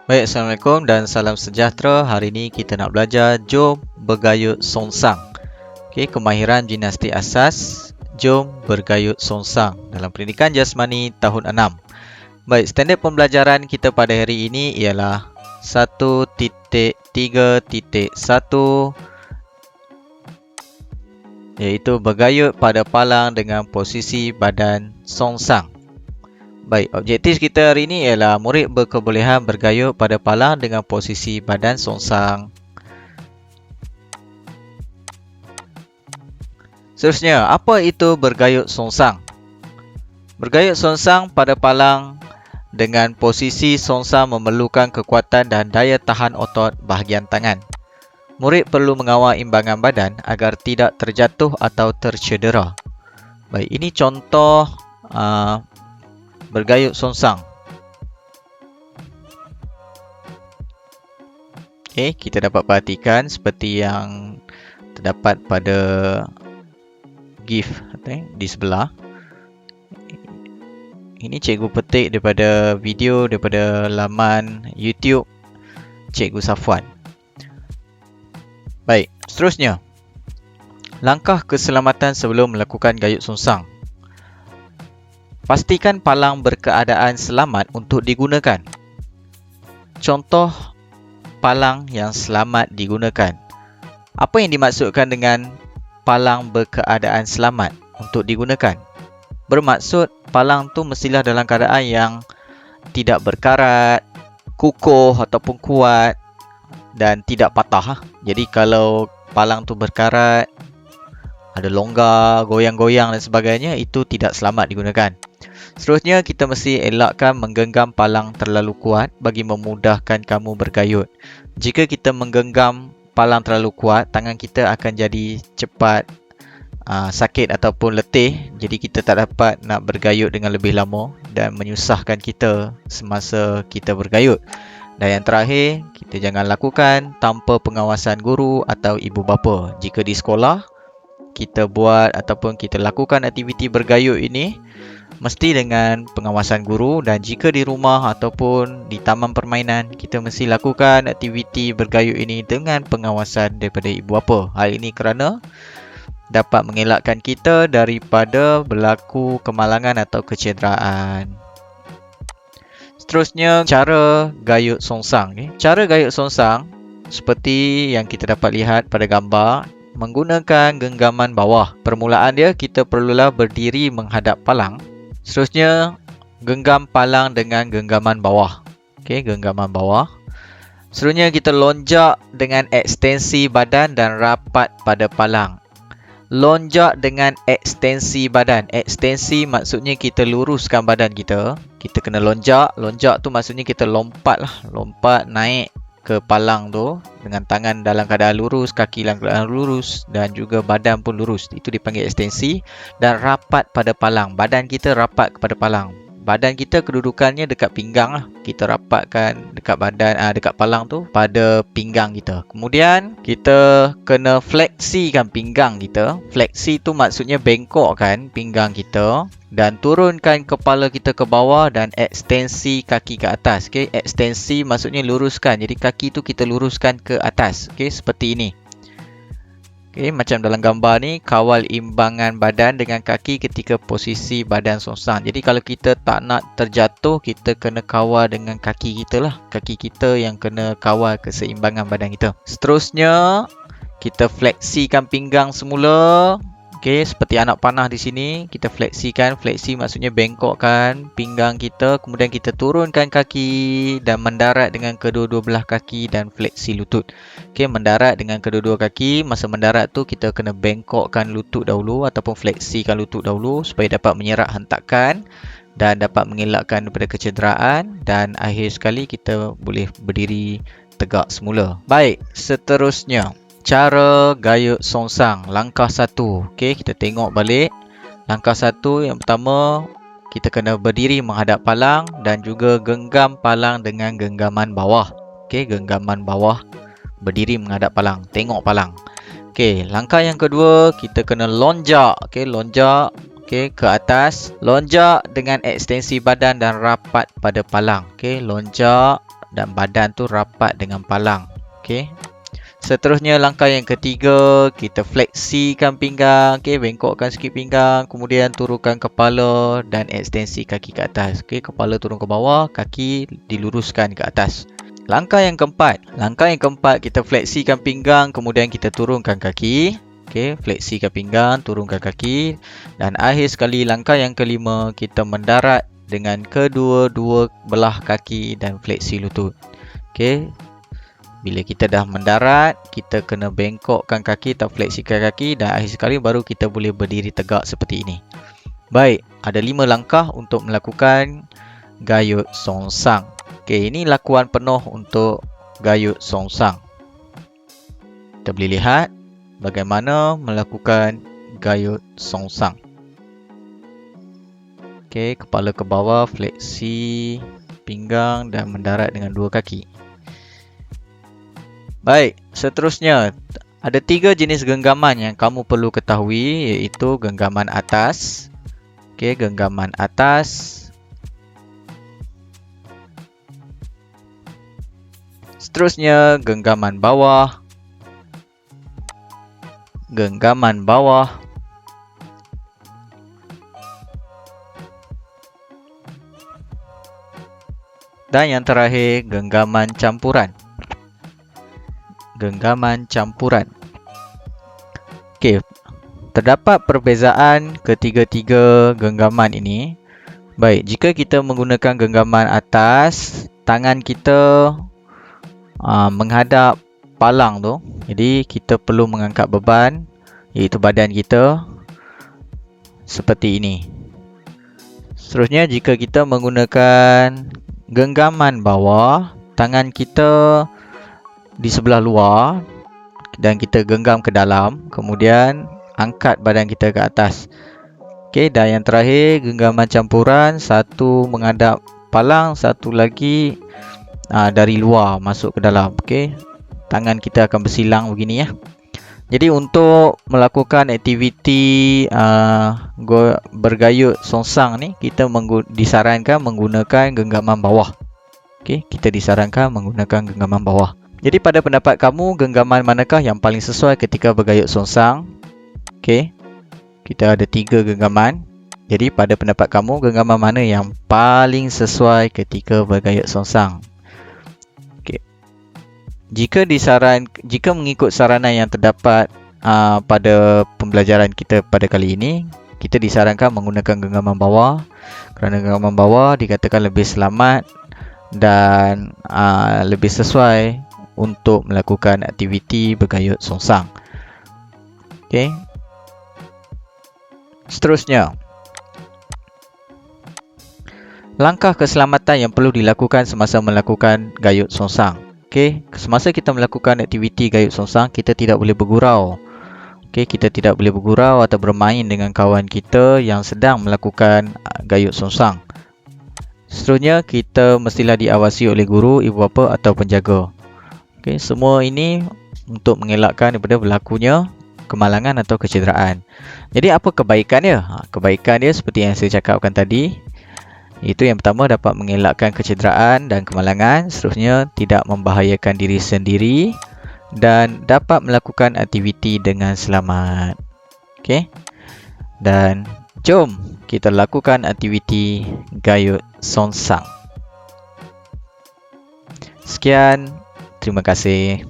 Baik, Assalamualaikum dan salam sejahtera. Hari ini kita nak belajar Jom Bergayut Songsang. Okey, kemahiran gimnastik asas Jom Bergayut Songsang dalam pendidikan jasmani tahun 6. Baik, standard pembelajaran kita pada hari ini ialah 1.3.1 iaitu bergayut pada palang dengan posisi badan songsang. Baik, objektif kita hari ini ialah murid berkebolehan bergayut pada palang dengan posisi badan songsang. Seterusnya, apa itu bergayut songsang? Bergayut songsang pada palang dengan posisi songsang memerlukan kekuatan dan daya tahan otot bahagian tangan. Murid perlu mengawal imbangan badan agar tidak terjatuh atau tercedera. Baik, ini contoh bergayut songsang. Okey, kita dapat perhatikan seperti yang terdapat pada GIF di sebelah. Ini cikgu petik daripada video daripada laman YouTube Cikgu Safwan. Baik, seterusnya. Langkah keselamatan sebelum melakukan gayut songsang. Pastikan palang berkeadaan selamat untuk digunakan. Contoh palang yang selamat digunakan. Apa yang dimaksudkan dengan palang berkeadaan selamat untuk digunakan? Bermaksud palang tu mestilah dalam keadaan yang tidak berkarat, kukuh ataupun kuat dan tidak patah. Jadi kalau palang tu berkarat, ada longgar, goyang-goyang dan sebagainya, itu tidak selamat digunakan. Seterusnya, kita mesti elakkan menggenggam palang terlalu kuat bagi memudahkan kamu bergayut. Jika kita menggenggam palang terlalu kuat, tangan kita akan jadi cepat sakit ataupun letih. Jadi kita tak dapat nak bergayut dengan lebih lama dan menyusahkan kita semasa kita bergayut. Dan yang terakhir, kita jangan lakukan tanpa pengawasan guru atau ibu bapa. Jika di sekolah, kita buat ataupun kita lakukan aktiviti bergayut ini mesti dengan pengawasan guru, dan jika di rumah ataupun di taman permainan, kita mesti lakukan aktiviti bergayut ini dengan pengawasan daripada ibu bapa. Hal ini kerana dapat mengelakkan kita daripada berlaku kemalangan atau kecederaan. Seterusnya, cara gayut songsang. Cara gayut songsang seperti yang kita dapat lihat pada gambar, menggunakan genggaman bawah. Permulaan dia, kita perlulah berdiri menghadap palang. Seterusnya, genggam palang dengan genggaman bawah. Okey, genggaman bawah. Seterusnya, kita lonjak dengan ekstensi badan dan rapat pada palang. Lonjak dengan ekstensi badan. Ekstensi maksudnya kita luruskan badan kita. Kita kena lonjak. Lonjak tu maksudnya kita lompat lah. Lompat naik ke palang tu dengan tangan dalam keadaan lurus, kaki dalam keadaan lurus dan juga badan pun lurus. Itu dipanggil ekstensi. Dan rapat pada palang. Badan kita rapat kepada palang. Badan kita kedudukannya dekat pinggang lah. Kita rapatkan dekat badan, dekat palang tu pada pinggang kita. Kemudian kita kena fleksikan pinggang kita. Fleksi tu maksudnya bengkokkan pinggang kita dan turunkan kepala kita ke bawah dan ekstensi kaki ke atas. Okey, ekstensi maksudnya luruskan. Jadi kaki tu kita luruskan ke atas. Okey, seperti ini. Okey, macam dalam gambar ni, kawal imbangan badan dengan kaki ketika posisi badan songsang. Jadi kalau kita tak nak terjatuh, kita kena kawal dengan kaki kita lah. Kaki kita yang kena kawal keseimbangan badan kita. Seterusnya, kita fleksikan pinggang semula. Okey, seperti anak panah di sini, kita fleksikan. Fleksi maksudnya bengkokkan pinggang kita. Kemudian kita turunkan kaki dan mendarat dengan kedua-dua belah kaki dan fleksi lutut. Okey, mendarat dengan kedua-dua kaki. Masa mendarat tu kita kena bengkokkan lutut dahulu ataupun fleksikan lutut dahulu supaya dapat menyerap hentakan dan dapat mengelakkan daripada kecederaan, dan akhir sekali kita boleh berdiri tegak semula. Baik, seterusnya, cara gayut songsang. Langkah 1. Okey, kita tengok balik. Langkah 1 yang pertama, kita kena berdiri menghadap palang dan juga genggam palang dengan genggaman bawah. Okey, genggaman bawah, berdiri menghadap palang, tengok palang. Okey, langkah yang kedua, kita kena lonjak. Okey, lonjak ke atas. Lonjak dengan ekstensi badan dan rapat pada palang. Lonjak dan badan tu rapat dengan palang. Okey. Seterusnya langkah yang ketiga, kita fleksikan pinggang, okey, bengkokkan sikit pinggang, kemudian turunkan kepala dan ekstensi kaki ke atas. Okey, kepala turun ke bawah, kaki diluruskan ke atas. Langkah yang keempat, kita fleksikan pinggang, kemudian kita turunkan kaki. Okey, fleksikan pinggang, turunkan kaki, dan akhir sekali langkah yang kelima, kita mendarat dengan kedua-dua belah kaki dan fleksi lutut. Okey. Bila kita dah mendarat, kita kena bengkokkan kaki atau fleksikan kaki, dan akhir sekali baru kita boleh berdiri tegak seperti ini. Baik, ada 5 langkah untuk melakukan gayut songsang. Okey, ini lakuan penuh untuk gayut songsang. Kita boleh lihat bagaimana melakukan gayut songsang. Okey, kepala ke bawah, fleksi pinggang dan mendarat dengan dua kaki. Baik, seterusnya ada 3 jenis genggaman yang kamu perlu ketahui, iaitu genggaman atas. Okey, genggaman atas. Seterusnya genggaman bawah. Genggaman bawah. Dan yang terakhir, genggaman campuran. Genggaman campuran. Okey, terdapat perbezaan ketiga-tiga genggaman ini. Baik, jika kita menggunakan genggaman atas, tangan kita menghadap palang tu. Jadi kita perlu mengangkat beban, iaitu badan kita, seperti ini. Seterusnya, jika kita menggunakan genggaman bawah, tangan kita di sebelah luar dan kita genggam ke dalam, kemudian angkat badan kita ke atas. Okey, dan yang terakhir genggaman campuran, satu menghadap palang, satu lagi dari luar masuk ke dalam. Okey, tangan kita akan bersilang begini ya. Jadi untuk melakukan aktiviti bergayut songsang ni, kita disarankan menggunakan genggaman bawah. Okey, kita disarankan menggunakan genggaman bawah. Jadi pada pendapat kamu, genggaman manakah yang paling sesuai ketika bergayut songsang? Okey, kita ada 3 genggaman. Jadi pada pendapat kamu, genggaman mana yang paling sesuai ketika bergayut songsang? Okey, jika mengikut saranan yang terdapat pada pembelajaran kita pada kali ini, kita disarankan menggunakan genggaman bawah, kerana genggaman bawah dikatakan lebih selamat dan lebih sesuai untuk melakukan aktiviti bergayut songsang. Okey. Seterusnya, langkah keselamatan yang perlu dilakukan semasa melakukan gayut songsang. Okey, semasa kita melakukan aktiviti gayut songsang, kita tidak boleh bergurau. Okey, kita tidak boleh bergurau atau bermain dengan kawan kita yang sedang melakukan gayut songsang. Seterusnya, kita mestilah diawasi oleh guru, ibu bapa atau penjaga. Okey, semua ini untuk mengelakkan daripada berlakunya kemalangan atau kecederaan. Jadi apa kebaikan dia? Kebaikan dia seperti yang saya cakapkan tadi, itu yang pertama, dapat mengelakkan kecederaan dan kemalangan. Seterusnya, tidak membahayakan diri sendiri dan dapat melakukan aktiviti dengan selamat. Okey. Dan jom kita lakukan aktiviti gayut songsang. Sekian, terima kasih.